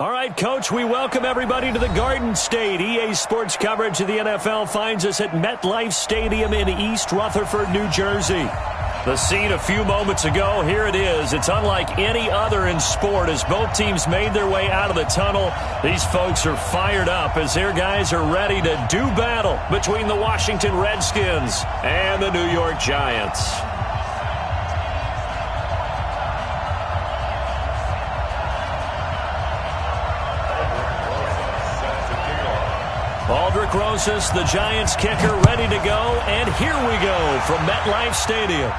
All right, Coach, we welcome everybody to the Garden State. EA Sports coverage of the NFL finds us at MetLife Stadium in East Rutherford, New Jersey. The scene a few moments ago, here it is. It's unlike any other in sport as both teams made their way out of the tunnel. These folks are fired up as their guys are ready to do battle between the Washington Redskins and the New York Giants. Aldrich Rosas, the Giants kicker, ready to go. And here we go from MetLife Stadium.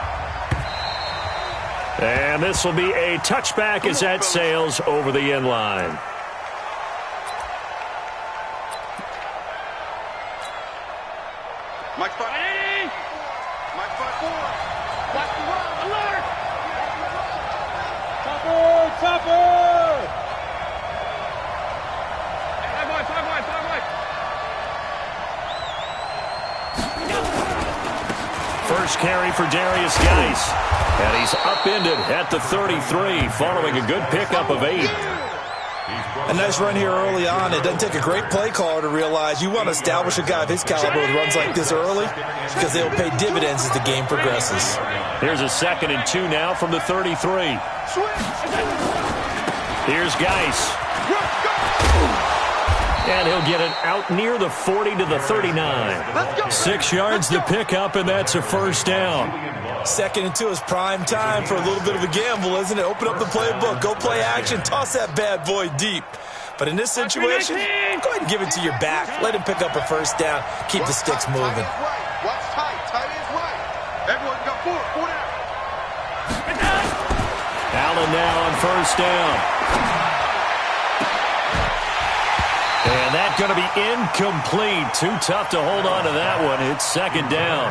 And this will be a touchback as that sails over the end line. Mike 580. Mike 5-4. Watch the run. Alert. Topper. Five wide. First carry for Darius Geis. And he's upended at the 33 following a good pickup of 8. A nice run here early on. It doesn't take a great play caller to realize you want to establish a guy of his caliber with runs like this early because they'll pay dividends as the game progresses. Here's a 2nd and 2 now from the 33. Here's Geis. And he'll get it out near the 40 to the 39. 6 yards the pickup, and that's a first down. 2nd and 2 is prime time for a little bit of a gamble, isn't it? Open up the playbook, go play action, toss that bad boy deep. But in this situation, go ahead and give it to your back. Let him pick up a first down. Keep the sticks moving. Watch tight. Tight is right. Everyone got 4 down. Allen now on first down. And that's going to be incomplete. Too tough to hold on to that one. It's 2nd down.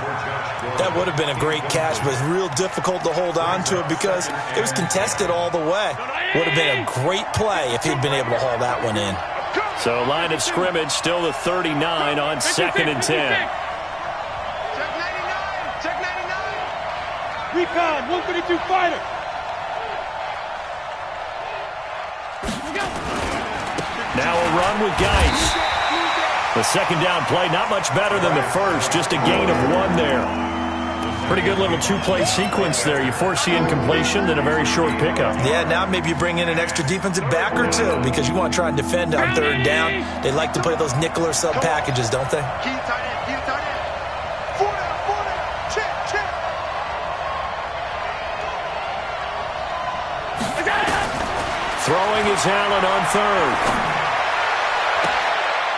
That would have been a great catch, but it's real difficult to hold on to it because it was contested all the way. Would have been a great play if he'd been able to haul that one in. So line of scrimmage still the 39 on 2nd and 10. Check 99. Recon, 132 fighter. Now a run with Geis. The 2nd down play, not much better than the first, just a gain of 1 there. Pretty good little 2-play sequence there. You force the incompletion, then a very short pickup. Yeah, now maybe you bring in an extra defensive back or 2 because you want to try and defend on 3rd down. They like to play those nickel or sub packages, don't they? Key tight end. 4 down. Check. Throwing is Allen on 3rd.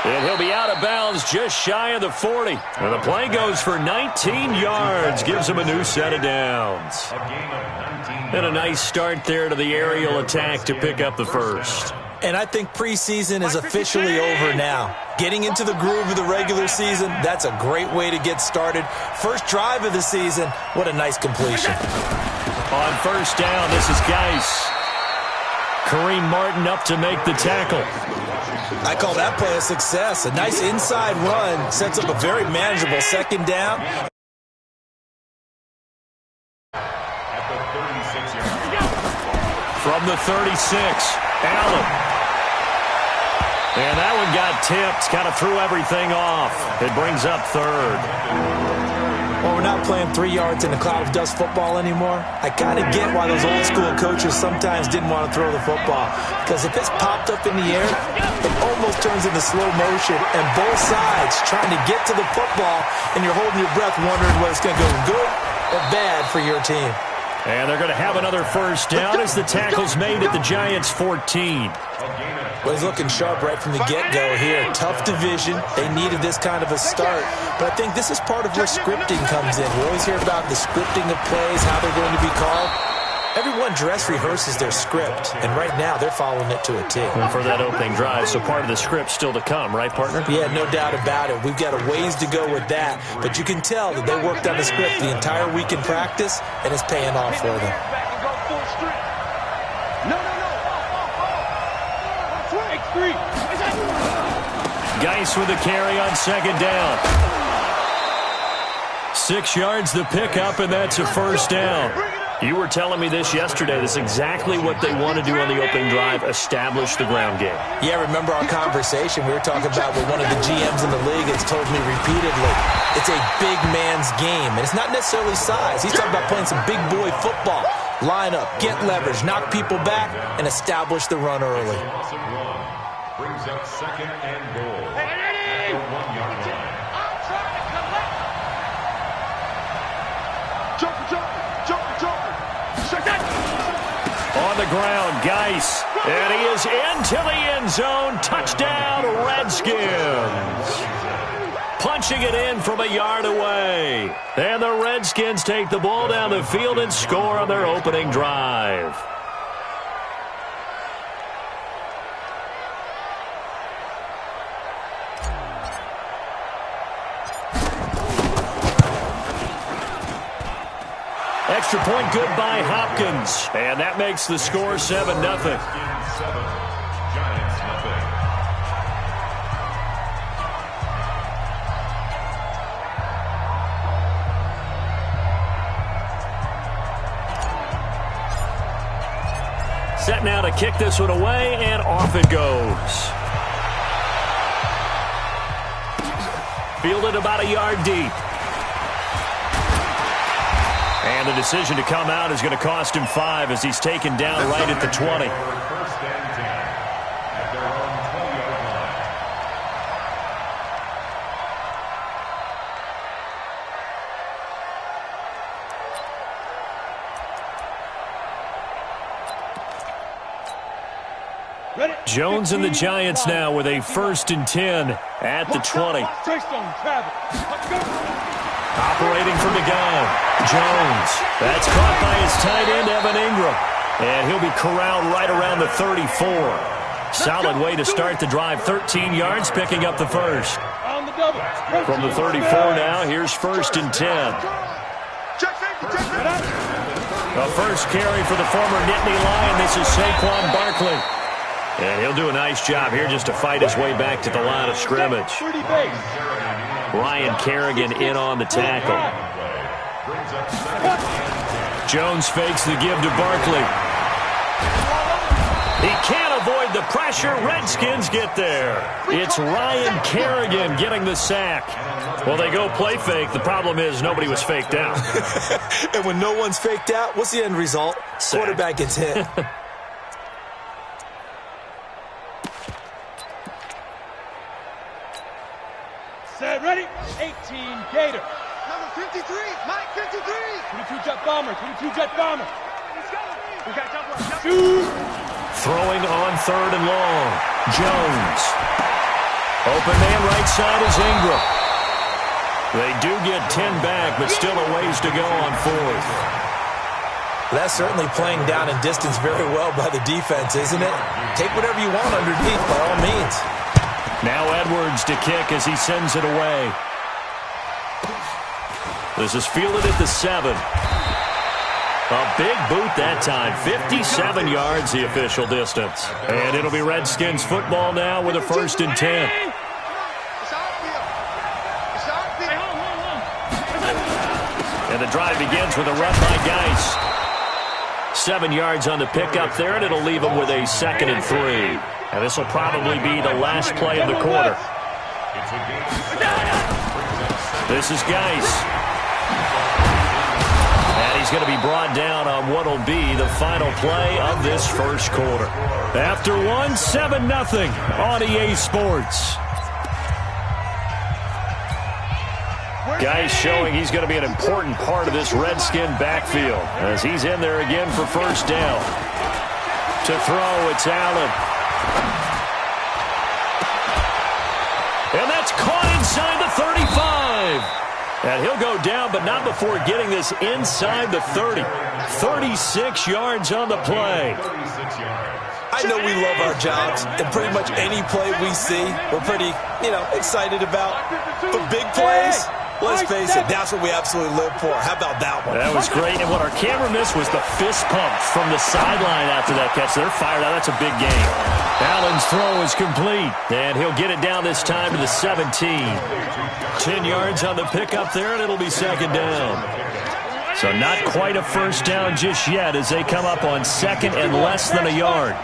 And he'll be out of bounds just shy of the 40. And the play goes for 19 yards. Gives him a new set of downs. And a nice start there to the aerial attack to pick up the first. And I think preseason is officially over now. Getting into the groove of the regular season, that's a great way to get started. First drive of the season, what a nice completion. On first down, this is Geis. Kareem Martin up to make the tackle. I call that play a success. A nice inside run sets up a very manageable 2nd down. From the 36, Allen. And that one got tipped, kind of threw everything off. It brings up 3rd. Well, we're not playing 3 yards in a cloud of dust football anymore. I kind of get why those old school coaches sometimes didn't want to throw the football. Because if it's popped up in the air, it almost turns into slow motion. And both sides trying to get to the football, and you're holding your breath wondering whether it's going to go good or bad for your team. And they're going to have another first down as the tackle's made at the Giants' 14. Well, he's looking sharp right from the get-go here. Tough division. They needed this kind of a start. But I think this is part of where scripting comes in. We always hear about the scripting of plays, how they're going to be called. Everyone dress rehearses their script, and right now they're following it to a T. And for that opening drive, so part of the script still to come, right, partner? Yeah, no doubt about it. We've got a ways to go with that, but you can tell that they worked on the script the entire week in practice, and it's paying off for them. Geis with the carry on 2nd down. 6 yards the pickup, and that's a first down. You were telling me this yesterday. This is exactly what they want to do on the opening drive, establish the ground game. Yeah, remember our conversation? We were talking about what one of the GMs in the league has told me repeatedly. It's a big man's game, and it's not necessarily size. He's talking about playing some big boy football. Line up, get leverage, knock people back, and establish the run early. Brings up second and goal. Hey, 1 yard line. I'm trying to collect. Joker. On the ground, Geis. And he is into the end zone. Touchdown, Redskins. Punching it in from a yard away. And the Redskins take the ball down the field and score on their opening drive. Extra point good by Hopkins. And that makes the score 7-0. Giants nothing. Set now to kick this one away, and off it goes. Fielded about a yard deep. And the decision to come out is going to cost him 5 as he's taken down right at the 20. First and 10 at their own 20-yard line. Jones and the Giants now with a 1st and 10 at the 20. Operating from the gun, Jones. That's caught by his tight end, Evan Ingram. And he'll be corralled right around the 34. Solid way to start the drive. 13 yards, picking up the first. From the 34 now, here's 1st and 10. A first carry for the former Nittany Lion. This is Saquon Barkley. And he'll do a nice job here just to fight his way back to the line of scrimmage. Ryan Kerrigan in on the tackle. Jones fakes the give to Barkley. He can't avoid the pressure. Redskins get there. It's Ryan Kerrigan getting the sack. Well, they go play fake. The problem is nobody was faked out. And when no one's faked out, what's the end result? Sack. Quarterback gets hit. Set, ready? 18, Gator. Number 53, Mike 53. 22 jet bomber, 22 jet bomber. We got jump one. Shoot. Throwing on 3rd and long. Jones. Open man right side is Ingram. They do get 10 back, but still a ways to go on 4th. That's certainly playing down in distance very well by the defense, isn't it? Take whatever you want underneath, by all means. Now Edwards to kick as he sends it away. This is fielded at the 7. A big boot that time. 57 yards the official distance. And it'll be Redskins football now with a 1st and 10. And the drive begins with a run by Geis. 7 yards on the pickup there, and it'll leave him with a 2nd and 3. And this will probably be the last play of the quarter. This is Geis. And he's going to be brought down on what will be the final play of this first quarter. After 1, 7-0 on EA Sports. Geis showing he's going to be an important part of this Redskin backfield as he's in there again for 1st down. To throw, it's Allen. And that's caught inside the 35. And he'll go down, but not before getting this inside the 30. 36 yards on the play. I know we love our jobs, and pretty much any play we see, we're pretty, excited about. But big plays, let's face it, that's what we absolutely live for. How about that one? That was great, and what our camera missed was the fist pump from the sideline after that catch. They're fired out. That's a big game. Allen's throw is complete, and he'll get it down this time to the 17. 10 yards on the pickup there, and it'll be 2nd down. So not quite a first down just yet as they come up on second and less than a yard.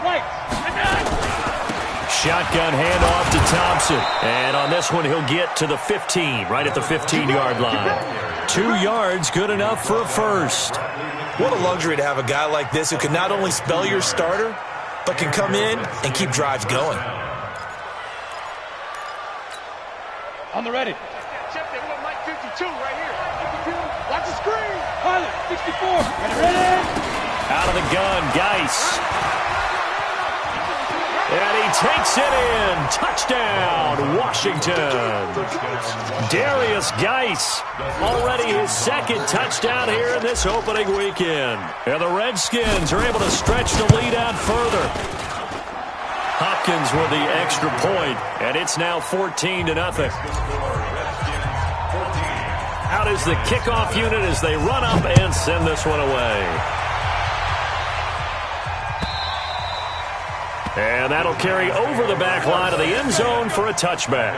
Shotgun handoff to Thompson. And on this one, he'll get to the 15, right at the 15-yard line. 2 yards, good enough for a first. What a luxury to have a guy like this who can not only spell your starter, but can come in and keep drives going. On the ready. Check that one, Mike 52 right here. 52. Watch the screen. Pilot, 64. Ready. Out of the gun, Geis. And he takes it in. Touchdown, Washington. Darius Geis, already his second touchdown here in this opening weekend. And the Redskins are able to stretch the lead out further. Hopkins with the extra point, and it's now 14-0. Out is the kickoff unit as they run up and send this one away. And that'll carry over the back line of the end zone for a touchback.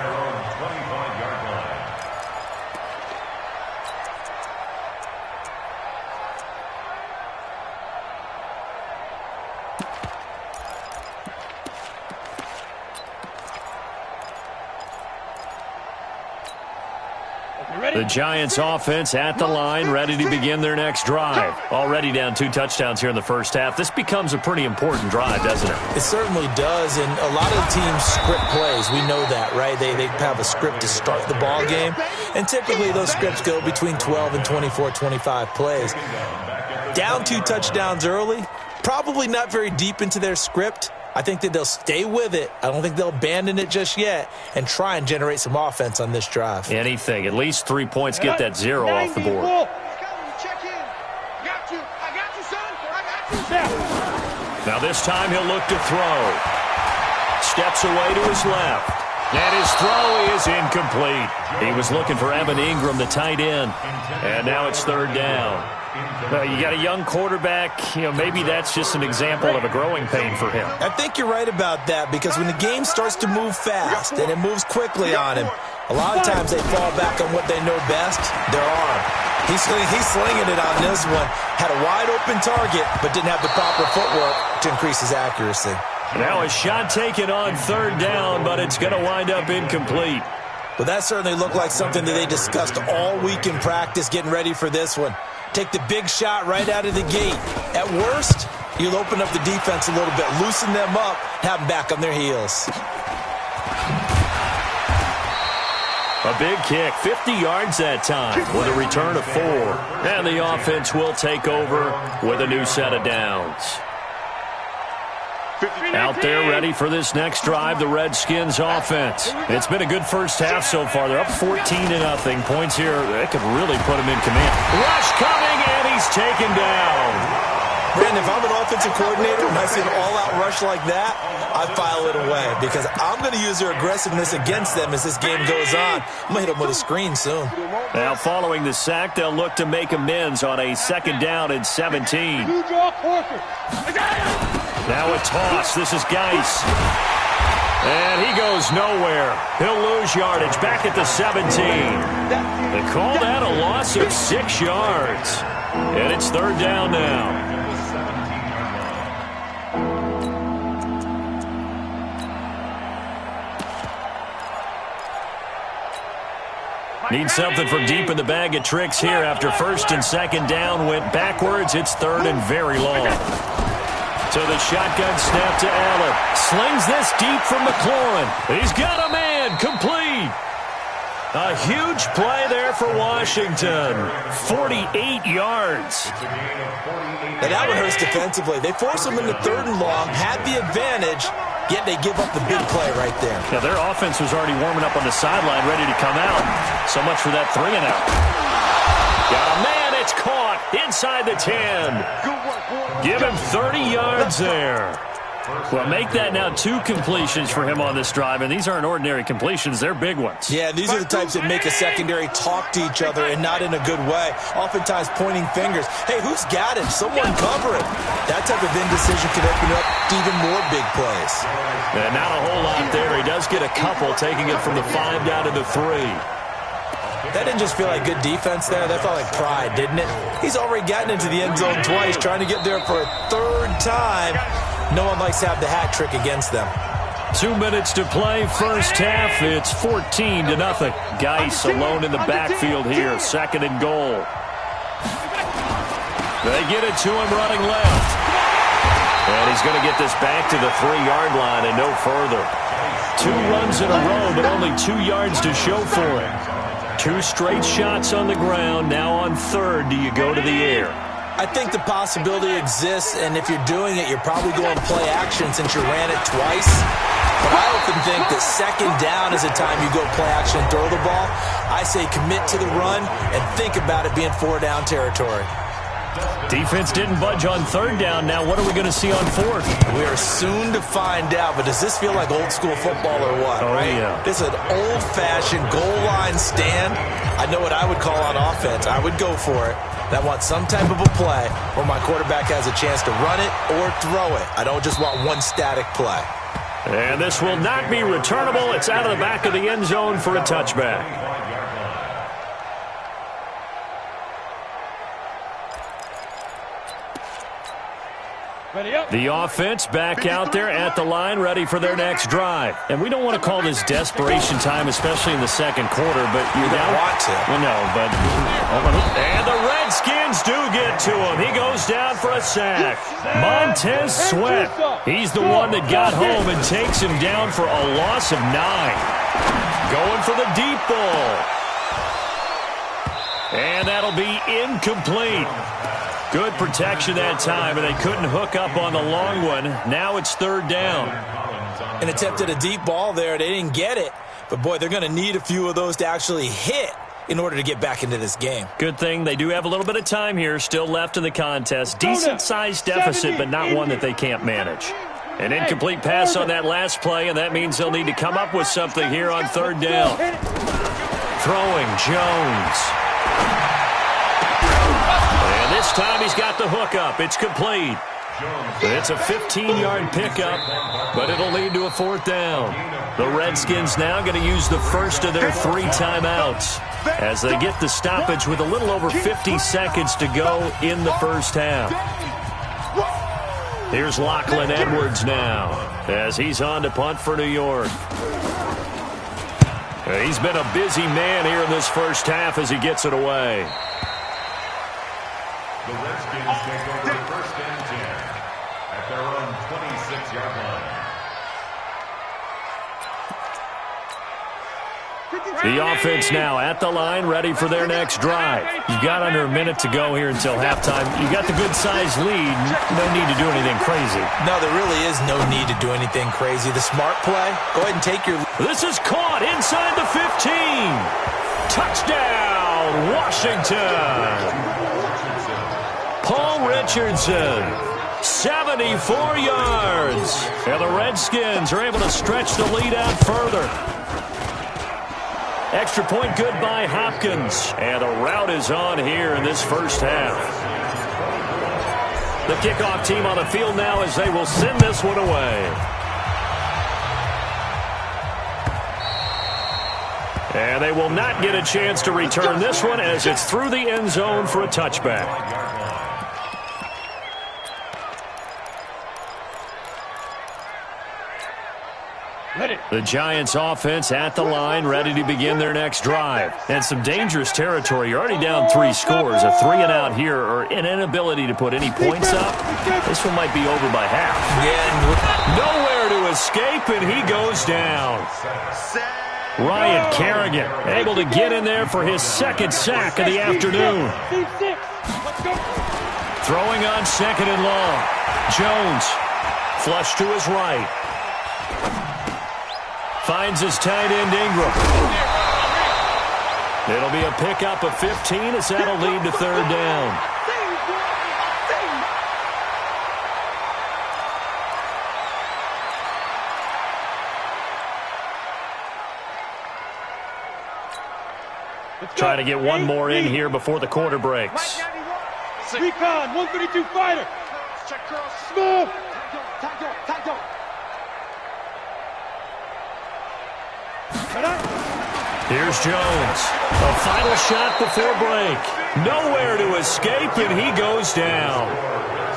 The Giants offense at the line, ready to begin their next drive. Already down 2 touchdowns here in the first half. This becomes a pretty important drive, doesn't it? It certainly does, and a lot of teams script plays. We know that, right? They have a script to start the ball game, and typically those scripts go between 12 and 24, 25 plays. Down 2 touchdowns early, probably not very deep into their script. I think that they'll stay with it. I don't think they'll abandon it just yet and try and generate some offense on this drive. Anything. At least 3 points get that 0 off the board. Check in. Got you. I got you, son. I got you. Now this time he'll look to throw. Steps away to his left. And his throw is incomplete. He was looking for Evan Ingram, the tight end. And now it's 3rd down. Well, you got a young quarterback, maybe that's just an example of a growing pain for him. I think you're right about that, because when the game starts to move fast and it moves quickly on him, a lot of times they fall back on what they know best, their arm. He's slinging it on this one. Had a wide open target, but didn't have the proper footwork to increase his accuracy. Now a shot taken on 3rd down, but it's going to wind up incomplete. Well, that certainly looked like something that they discussed all week in practice getting ready for this one. Take the big shot right out of the gate. At worst, you'll open up the defense a little bit, loosen them up, have them back on their heels. A big kick, 50 yards that time with a return of 4. And the offense will take over with a new set of downs. Out there ready for this next drive, the Redskins offense. It's been a good first half so far. They're up 14-0. Points here, that could really put them in command. Rush coming, and he's taken down. Brandon, if I'm an offensive coordinator and I see an all-out rush like that, I file it away, because I'm going to use their aggressiveness against them as this game goes on. I'm going to hit them with a screen soon. Now, following the sack, they'll look to make amends on a 2nd down and 17. Now a toss. This is Geis. And he goes nowhere. He'll lose yardage back at the 17. They call that a loss of 6 yards. And it's 3rd down now. Need something from deep in the bag of tricks here after 1st and 2nd down went backwards. It's 3rd and very long. So the shotgun snap to Allen. Slings this deep from McLaurin. He's got a man. Complete. A huge play there for Washington. 48 yards. And that one hurts defensively. They force them into 3rd and long, had the advantage, yet they give up the big play right there. Yeah, their offense was already warming up on the sideline, ready to come out. So much for that 3-and-out. Got a man. It's caught inside the 10. Give him 30 yards there. Well, make that now 2 completions for him on this drive, and these aren't ordinary completions. They're big ones. Yeah, these are the types that make a secondary talk to each other, and not in a good way. Oftentimes pointing fingers. Hey, who's got him? Someone cover it. That type of indecision can open up to even more big plays. And not a whole lot there. He does get a couple, taking it from the 5 down to the 3. That didn't just feel like good defense there. That felt like pride, didn't it? He's already gotten into the end zone twice, trying to get there for a third time. No one likes to have the hat trick against them. 2 minutes to play, first half. It's 14-0. Geis alone in the backfield here, 2nd and goal. They get it to him running left. And he's going to get this back to the 3-yard line and no further. 2 runs in a row, but only 2 yards to show for it. 2 straight shots on the ground. Now on 3rd, do you go to the air? I think the possibility exists, and if you're doing it, you're probably going play action since you ran it twice. But I often think that 2nd down is the time you go play action and throw the ball. I say commit to the run and think about it being 4-down territory. Defense didn't budge on 3rd down. Now what are we going to see on 4th? We are soon to find out, but does this feel like old school football or what? Oh, right? Yeah. This is an old-fashioned goal line stand. I know what I would call on offense. I would go for it. I want some type of a play where my quarterback has a chance to run it or throw it. I don't just want one static play. And this will not be returnable. It's out of the back of the end zone for a touchback. The offense back out there at the line, ready for their next drive. And we don't want to call this desperation time, especially in the 2nd quarter, but you don't want to. Well, no, but... And the Redskins do get to him. He goes down for a sack. Montez Sweat. He's the one that got home and takes him down for a loss of 9. Going for the deep ball. And that'll be incomplete. Good protection that time, and they couldn't hook up on the long one. Now it's 3rd down. An attempt at a deep ball there. They didn't get it. But, boy, they're going to need a few of those to actually hit in order to get back into this game. Good thing they do have a little bit of time here still left in the contest. Decent-sized deficit, but not one that they can't manage. An incomplete pass on that last play, and that means they'll need to come up with something here on 3rd down. Throwing Jones. This time he's got the hookup. It's complete. It's a 15-yard pickup, but it'll lead to a 4th down. The Redskins now going to use the first of their 3 timeouts as they get the stoppage with a little over 50 seconds to go in the first half. Here's Lachlan Edwards now as he's on to punt for New York. He's been a busy man here in this first half as he gets it away. The Redskins take over 1st and 10 at their own 26-yard line. The offense now at the line, ready for their next drive. You've got under a minute to go here until halftime. You got the good-sized lead. No need to do anything crazy. No, there really is no need to do anything crazy. The smart play, go ahead and take your... This is caught inside the 15. Touchdown, Washington. Paul Richardson, 74 yards. And the Redskins are able to stretch the lead out further. Extra point good by Hopkins. And the route is on here in this first half. The kickoff team on the field now as they will send this one away. And they will not get a chance to return this one as it's through the end zone for a touchback. The Giants offense at the line, ready to begin their next drive. And some dangerous territory. You're already down 3 scores. A 3-and-out here or an inability to put any points up. This one might be over by half. Nowhere to escape, and he goes down. Ryan Kerrigan able to get in there for his 2nd sack of the afternoon. Throwing on 2nd and long. Jones flush to his right. Finds his tight end Ingram. It'll be a pickup of 15 as that'll lead to 3rd down. Trying to get one more in here before the quarter breaks. Recon, 132 fighter. Smooth. Here's Jones. A final shot before break. Nowhere to escape, and he goes down.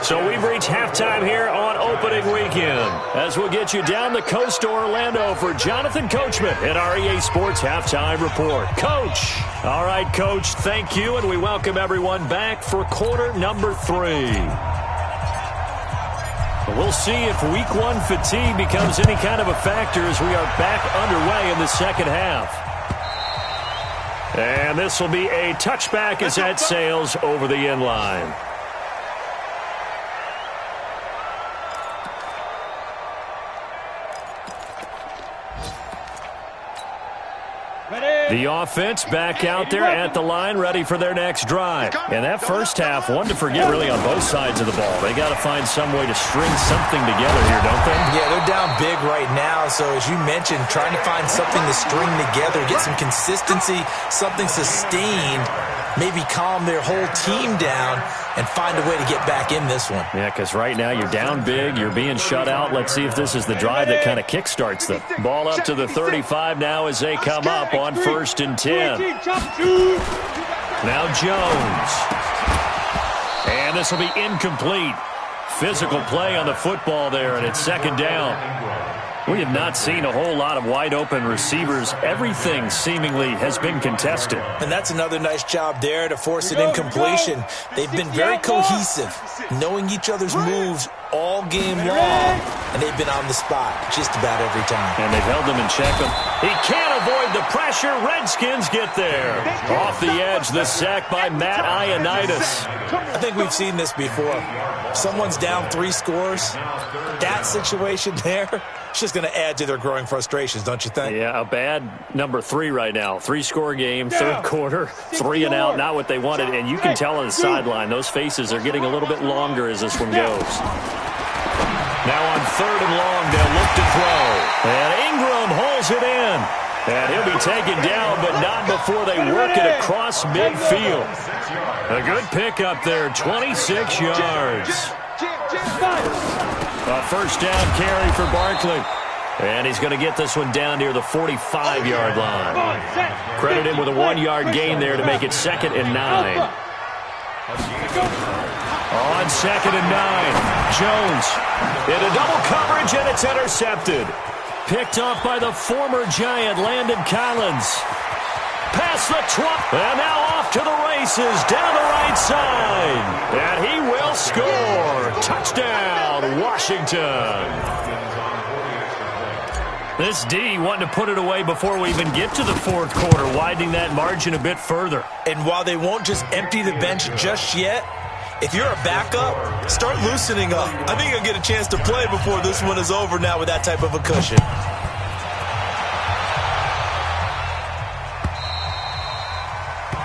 So we've reached halftime here on opening weekend. As we'll get you down the coast to Orlando for Jonathan Coachman at our EA Sports Halftime Report. Coach. All right, Coach, thank you, and we welcome everyone back for quarter number 3. We'll see if week 1 fatigue becomes any kind of a factor as we are back underway in the second half. And this will be a touchback as that sails over the end line. The offense back out there at the line, ready for their next drive. And that first half, one to forget really on both sides of the ball. They got to find some way to string something together here, don't they? Yeah, they're down big right now. So as you mentioned, trying to find something to string together, get some consistency, something sustained, maybe calm their whole team down and find a way to get back in this one. Yeah, because right now you're down big, you're being shut out. Let's see if this is the drive that kind of kickstarts them. Ball up to the 35 now as they come up on 1st and 10. Now Jones. And this will be incomplete. Physical play on the football there, and it's second down. We have not seen a whole lot of wide-open receivers. Everything seemingly has been contested. And that's another nice job there to force an incompletion. They've been very cohesive, knowing each other's moves all game long, and they've been on the spot just about every time. And they've held them in check. He can't avoid the pressure. Redskins get there. Off the edge, the sack by Matt Ioannidis. I think we've seen this before. Someone's down 3 scores. That situation there, it's just going to add to their growing frustrations, don't you think? Yeah, a bad number 3 right now. 3-score game, third quarter, 3 and out, not what they wanted. And you can tell on the sideline, those faces are getting a little bit longer as this one goes. Now on 3rd and long, they'll look to throw. And Ingram holds it in. And he'll be taken down, but not before they work it across midfield. A good pickup there, 26 yards. A first down carry for Barkley. And he's going to get this one down near the 45-yard line. Credit him with a 1-yard gain there to make it 2nd and 9. On 2nd and 9, Jones into double coverage, and it's intercepted. Picked off by the former Giant, Landon Collins. Past the 20, and now off to the races down the right side. And he will score. Touchdown, Washington. This D wanting to put it away before we even get to the 4th quarter, widening that margin a bit further. And while they won't just empty the bench just yet, if you're a backup, start loosening up. I think you'll get a chance to play before this one is over now with that type of a cushion.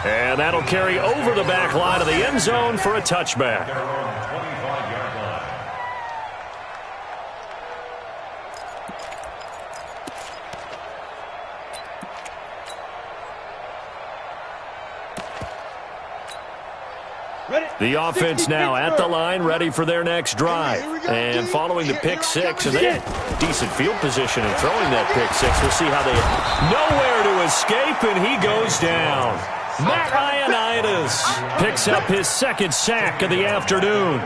And that'll carry over the back line of the end zone for a touchback. The offense now at the line, ready for their next drive. And following the pick 6, and they had decent field position in throwing that pick 6. We'll see how they nowhere to escape, and he goes down. Matt Ioannidis picks up his 2nd sack of the afternoon.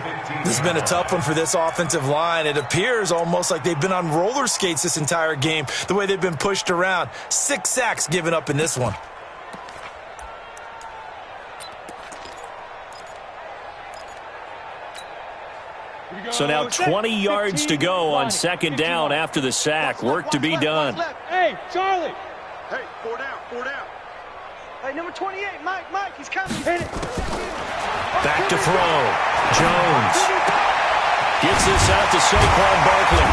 This has been a tough one for this offensive line. It appears almost like they've been on roller skates this entire game, the way they've been pushed around. 6 sacks given up in this one. So now 20 yards to go on 2nd down after the sack. Work to be done. Hey, Charlie. Hey, 4 down, 4 down. Hey, number 28, Mike, he's coming. Hit it. Back to throw. Jones gets this out to Saquon Barkley.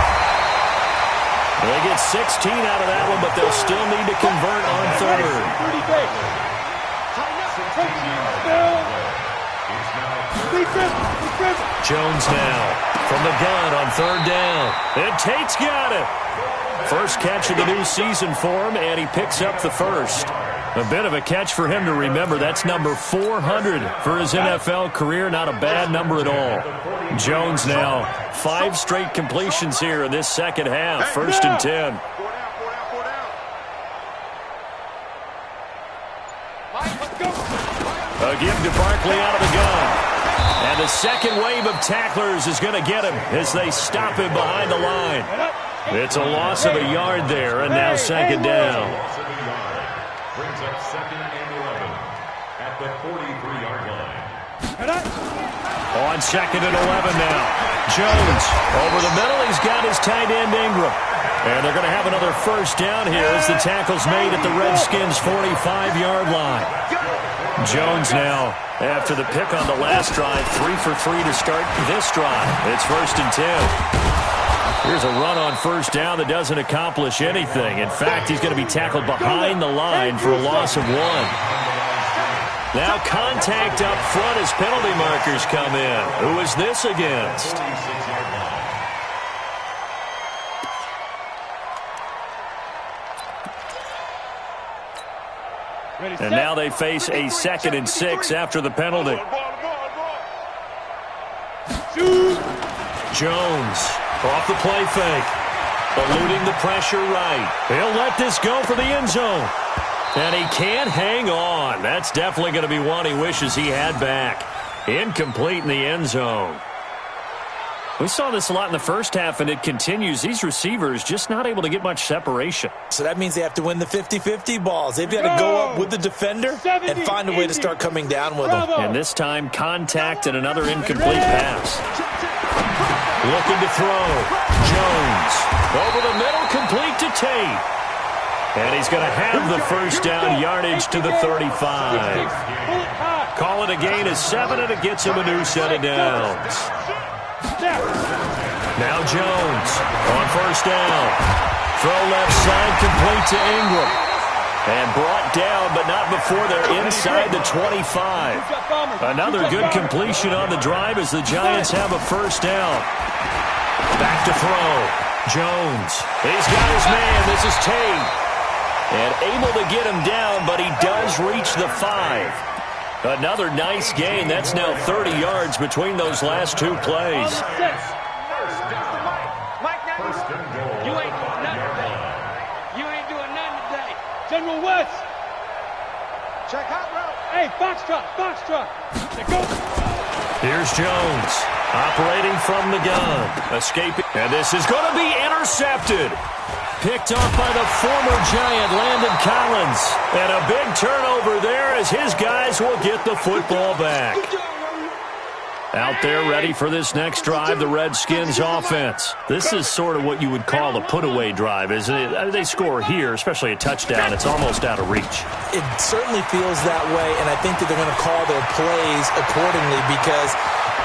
They get 16 out of that one, but they'll still need to convert on 3rd. Jones now from the gun on 3rd down. And Tate's got it. First catch of the new season for him, and he picks up the first. A bit of a catch for him to remember. That's number 400 for his NFL career. Not a bad number at all. Jones now 5 straight completions here in this second half. 1st and 10. 4 down, 4 down, 4 down. A give to Barkley out of the gun. And the second wave of tacklers is going to get him as they stop him behind the line. It's a loss of a yard there, and now second down. Loss of a yard. Brings up 2nd and 11 at the 43-yard line. On 2nd and 11 now. Jones over the middle. He's got his tight end Ingram. And they're going to have another first down here as the tackle's made at the Redskins' 45-yard line. Jones now, after the pick on the last drive, 3 for 3 to start this drive. It's 1st and 10. Here's a run on first down that doesn't accomplish anything. In fact, he's going to be tackled behind the line for a loss of 1. Now contact up front as penalty markers come in. Who is this against? And now they face a 2nd and 6 after the penalty. Jones off the play fake. Eluding the pressure right. He'll let this go for the end zone. And he can't hang on. That's definitely going to be one he wishes he had back. Incomplete in the end zone. We saw this a lot in the first half, and it continues. These receivers just not able to get much separation. So that means they have to win the 50-50 balls. They've got to go up with the defender and find a way to start coming down with them. And this time, contact and another incomplete pass. Looking to throw. Jones. Over the middle, complete to Tate. And he's going to have the first down yardage to the 35. Call it a gain of 7, and it gets him a new set of downs. Now Jones on first down. Throw left side, complete to Ingram. And brought down, but not before they're inside the 25. Another good completion on the drive as the Giants have a first down. Back to throw. Jones. He's got his man. This is Tate. And able to get him down, but he does reach the 5. Another nice gain. That's now 30 yards between those last 2 plays. Mike, you ain't doing nothing today. You ain't doing nothing today. General West. Check hot route. Hey, Foxtrot. Go. Here's Jones operating from the gun. Escaping. And this is going to be intercepted. Picked off by the former Giant, Landon Collins. And a big turnover there as his guys will get the football back. Out there ready for this next drive, the Redskins offense. This is sort of what you would call a put-away drive, isn't it? They score here, especially a touchdown. It's almost out of reach. It certainly feels that way, and I think that they're going to call their plays accordingly because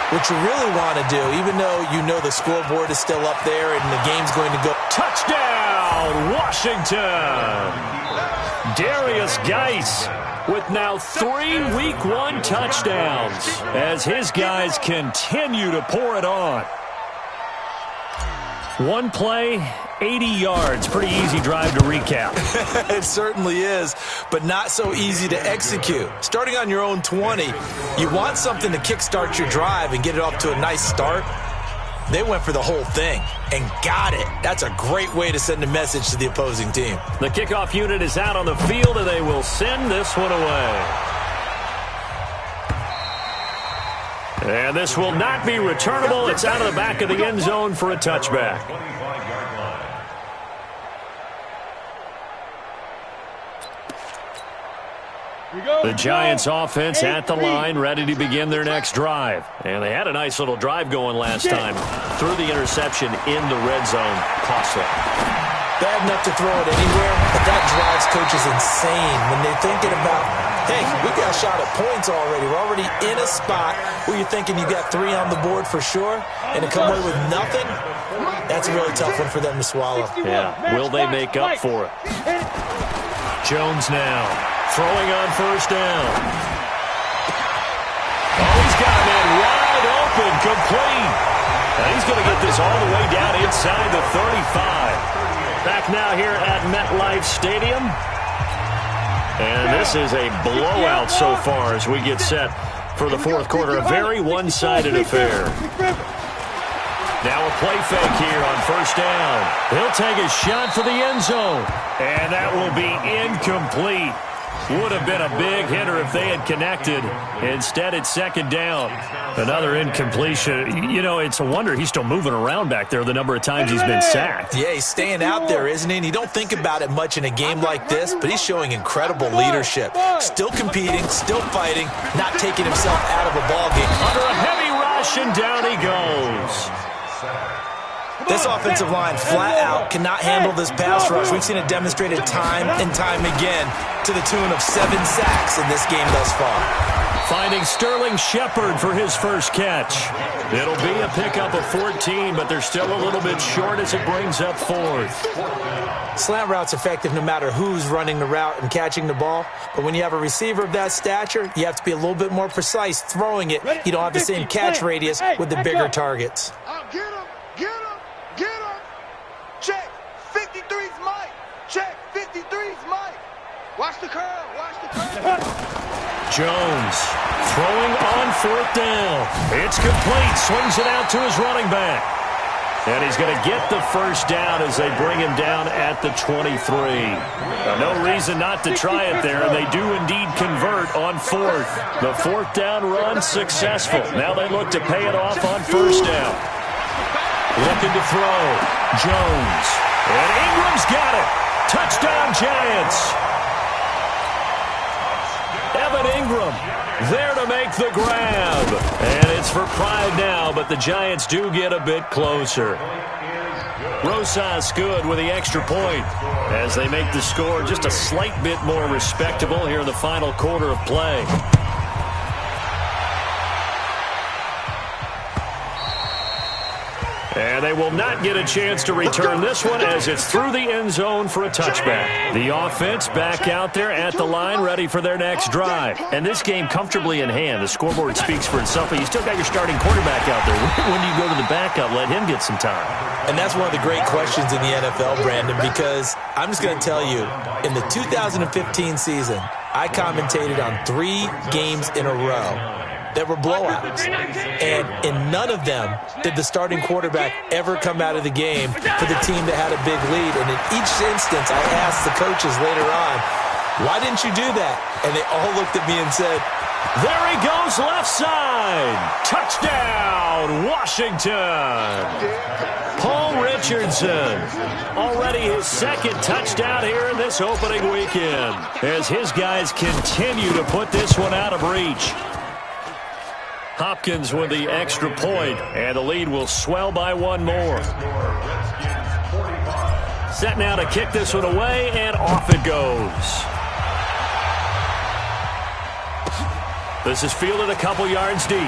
what you really want to do, even though you know the scoreboard is still up there and the game's going to go. Touchdown, Washington! Darius Geis with now 3 Week 1 touchdowns as his guys continue to pour it on. One play, 80 yards. Pretty easy drive to recap. It certainly is, but not so easy to execute. Starting on your own 20, you want something to kickstart your drive and get it off to a nice start. They went for the whole thing and got it. That's a great way to send a message to the opposing team. The kickoff unit is out on the field, and they will send this one away. And this will not be returnable. It's out of the back of the end zone for a touchback. The Giants offense at the line, ready to begin their next drive. And they had a nice little drive going last time. Threw the interception in the red zone. Costly. Bad enough to throw it anywhere, but that drives coaches insane when they're thinking about, hey, we got a shot at points already. We're already in a spot where you're thinking you got 3 on the board for sure, and to come away with nothing, that's a really tough one for them to swallow. Yeah, will they make up for it? Jones now. Throwing on first down. Oh, he's got a man wide open, complete. And he's going to get this all the way down inside the 35. Back now here at MetLife Stadium. And this is a blowout so far as we get set for the fourth quarter. A very one-sided affair. Now a play fake here on first down. He'll take a shot for the end zone. And that will be incomplete. Would have been a big hitter if they had connected. Instead, it's second down. Another incompletion. You know, it's a wonder he's still moving around back there the number of times he's been sacked. Yeah, he's staying out there, isn't he? And you don't think about it much in a game like this, but he's showing incredible leadership. Still competing, still fighting, not taking himself out of a ball game. Under a heavy rush, and down he goes. This offensive line, flat out, cannot handle this pass rush. We've seen it demonstrated time and time again to the tune of 7 sacks in this game thus far. Finding Sterling Shepard for his first catch. It'll be a pickup of 14, but they're still a little bit short as it brings up 4th. Slant route's effective no matter who's running the route and catching the ball. But when you have a receiver of that stature, you have to be a little bit more precise throwing it. You don't have the same catch radius with the bigger targets. Get him. Get him. Get him. Check. 53's Mike. Check. 53's Mike. Watch the curl. Watch the curl. Jones throwing on 4th down. It's complete. Swings it out to his running back. And he's going to get the first down as they bring him down at the 23. Now, no reason not to try it there, and they do indeed convert on 4th. The 4th down run successful. Now they look to pay it off on 1st down. Looking to throw. Jones. And Ingram's got it. Touchdown, Giants. Evan Ingram there to make the grab. And it's for pride now, but the Giants do get a bit closer. Rosas good with the extra point as they make the score just a slight bit more respectable here in the final quarter of play. And they will not get a chance to return this one as it's through the end zone for a touchback. The offense back out there at the line ready for their next drive. And this game comfortably in hand. The scoreboard speaks for itself, but you still got your starting quarterback out there. When do you go to the backup? Let him get some time. And that's one of the great questions in the NFL, Brandon, because I'm just going to tell you, in the 2015 season, I commentated on 3 games in a row that were blowouts. And in none of them did the starting quarterback ever come out of the game for the team that had a big lead. And in each instance, I asked the coaches later on, why didn't you do that? And they all looked at me and said, there he goes left side. Touchdown, Washington. Paul Richardson, already his 2nd touchdown here in this opening weekend as his guys continue to put this one out of reach. Hopkins with the extra point, and the lead will swell by 1 more. Set now to kick this one away, and off it goes. This is fielded a couple yards deep.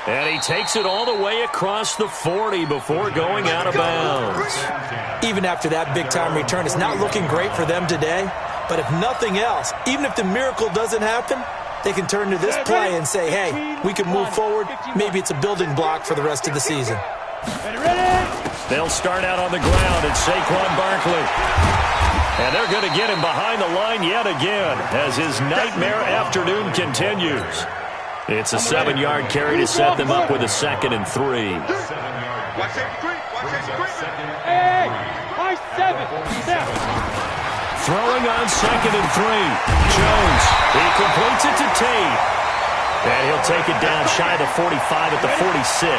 And he takes it all the way across the 40 before going out of bounds. Even after that big-time return, it's not looking great for them today. But if nothing else, even if the miracle doesn't happen, they can turn to this play and say, hey, we can move forward. Maybe it's a building block for the rest of the season. They'll start out on the ground at Saquon Barkley. And they're going to get him behind the line yet again as his nightmare afternoon continues. It's a 7-yard carry to set them up with a 2nd and 3. Watch it, Hey, my 7. Now. Throwing on 2nd and 3. Jones, he completes it to Tate. And he'll take it down shy of the 45 at the 46.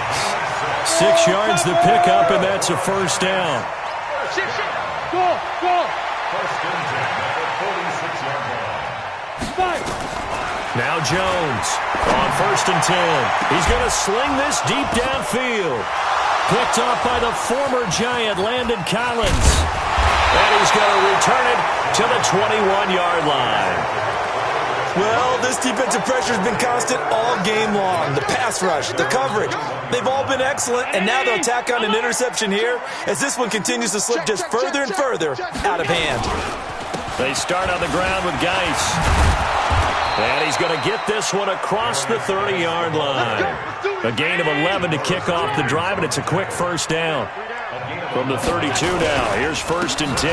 6 yards the pickup, and that's a first down. Go. First and 10 at the 46-yard line. Now Jones on 1st and 10. He's going to sling this deep downfield. Picked off by the former Giant, Landon Collins. And he's going to return it to the 21-yard line. Well, this defensive pressure has been constant all game long. The pass rush, the coverage, they've all been excellent, and now they'll tack on an interception here as this one continues to slip just further and further out of hand. They start on the ground with Geis. And he's going to get this one across the 30-yard line. A gain of 11 to kick off the drive, and it's a quick first down. From the 32 now, here's 1st and 10.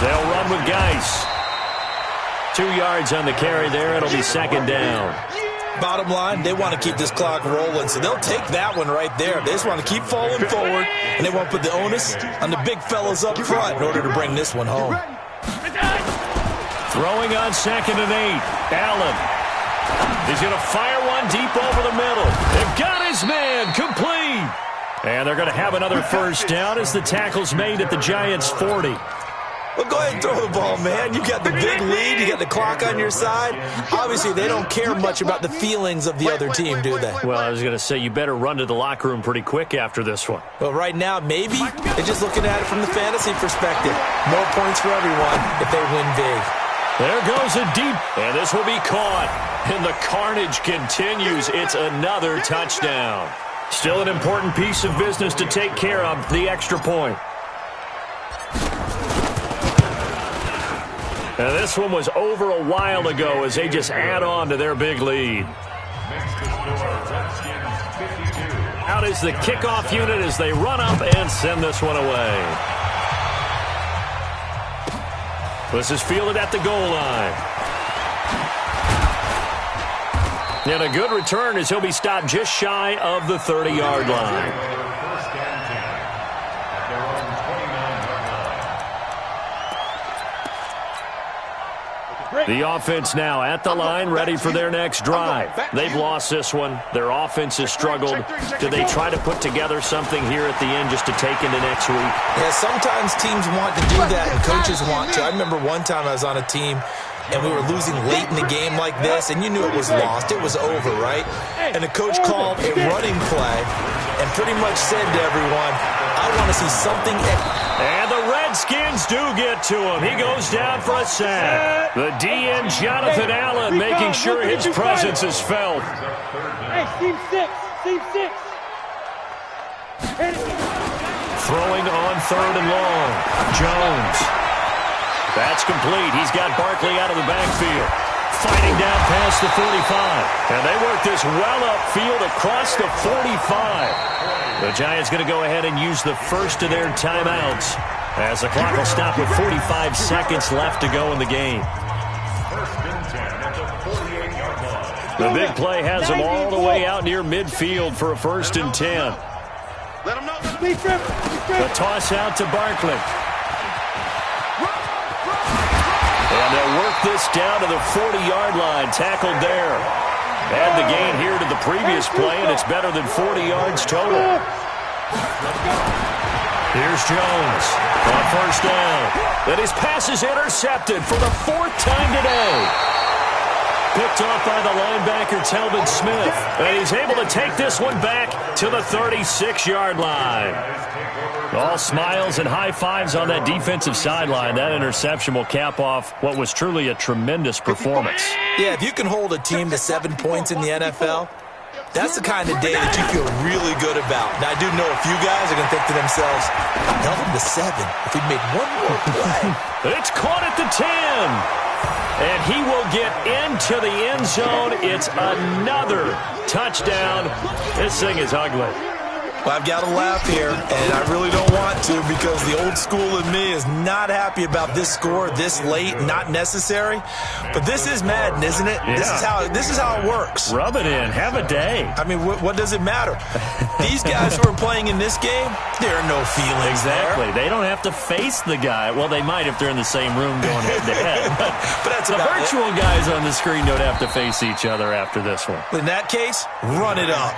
They'll run with Geis. 2 yards on the carry there. It'll be 2nd down. Bottom line, they want to keep this clock rolling, so they'll take that one right there. They just want to keep falling forward, and they want to put the onus on the big fellas up front in order to bring this one home. Throwing on 2nd and 8. Allen. He's going to fire one deep over the middle. They've got his man complete. And they're going to have another first down as the tackle's made at the Giants' 40. Well, go ahead and throw the ball, man. You got the big lead. You got the clock on your side. Obviously, they don't care much about the feelings of the other team, do they? Well, I was going to say, you better run to the locker room pretty quick after this one. Well, right now, maybe they're just looking at it from the fantasy perspective. More points for everyone if they win big. There goes a deep, and this will be caught. And the carnage continues. It's another touchdown. Still an important piece of business to take care of, the extra point. And this one was over a while ago as they just add on to their big lead. Out is the kickoff unit as they run up and send this one away. This is fielded at the goal line. And a good return as he'll be stopped just shy of the 30-yard line. The offense now at the line, ready for their next drive. They've lost this one. Their offense has struggled. Do they try to put together something here at the end just to take into next week? Yeah, sometimes teams want to do that and coaches want to. I remember one time I was on a team and we were losing late in the game like this, and you knew it was lost. It was over, right? And the coach called a running play and pretty much said to everyone, I want to see something. And the Redskins do get to him. He goes down for a sack. The DN, Jonathan Allen, making sure his presence is felt. Hey, team 6. Team 6. Throwing on 3rd and long. Jones. That's complete. He's got Barkley out of the backfield. Fighting down past the 45. And they work this well upfield across the 45. The Giants going to go ahead and use the first of their timeouts as the clock will stop with 45 seconds left to go in the game. The big play has them all the way out near midfield for a 1st and 10. The toss out to Barkley. And they'll work this down to the 40-yard line, tackled there. Add the gain here to the previous play, and it's better than 40 yards total. Here's Jones on 1st down. And his pass is intercepted for the 4th time today. Picked off by the linebacker, Telvin Smith. And he's able to take this one back to the 36-yard line. All smiles and high fives on that defensive sideline. That interception will cap off what was truly a tremendous performance. Yeah, if you can hold a team to 7 points in the NFL, that's the kind of day that you feel really good about. Now, I do know a few guys are going to think to themselves, held them to 7 if we made one more play. It's caught at the 10. And he will get into the end zone. It's another touchdown. This thing is ugly. Well, I've got to laugh here, and I really don't want to because the old school in me is not happy about this score this late, not necessary. But this is Madden, isn't it? Yeah. This is how it works. Rub it in. Have a day. I mean, what does it matter? These guys who are playing in this game, there are no feelings exactly. there. They don't have to face the guy. Well, they might if they're in the same room going head-to-head. But that's the about virtual it. Guys on the screen don't have to face each other after this one. In that case, run it up.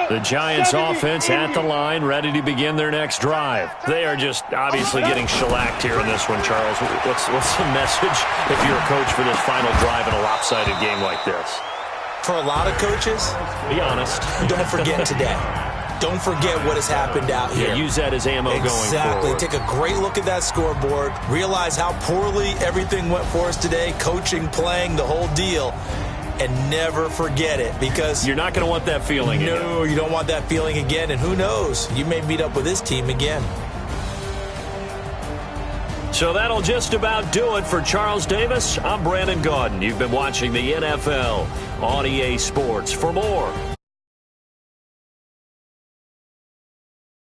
The Giants offense at the line, ready to begin their next drive. They are just obviously getting shellacked here in this one, Charles. What's the message if you're a coach for this final drive in a lopsided game like this? For a lot of coaches, be honest. Don't forget today. Don't forget what has happened out here. Yeah, use that as ammo going forward. Exactly. Take a great look at that scoreboard. Realize how poorly everything went for us today. Coaching, playing, the whole deal. And never forget it because you're not going to want that feeling again. No, you don't want that feeling again. And who knows? You may meet up with this team again. So that'll just about do it for Charles Davis. I'm Brandon Gaudin. You've been watching the NFL on EA Sports. For more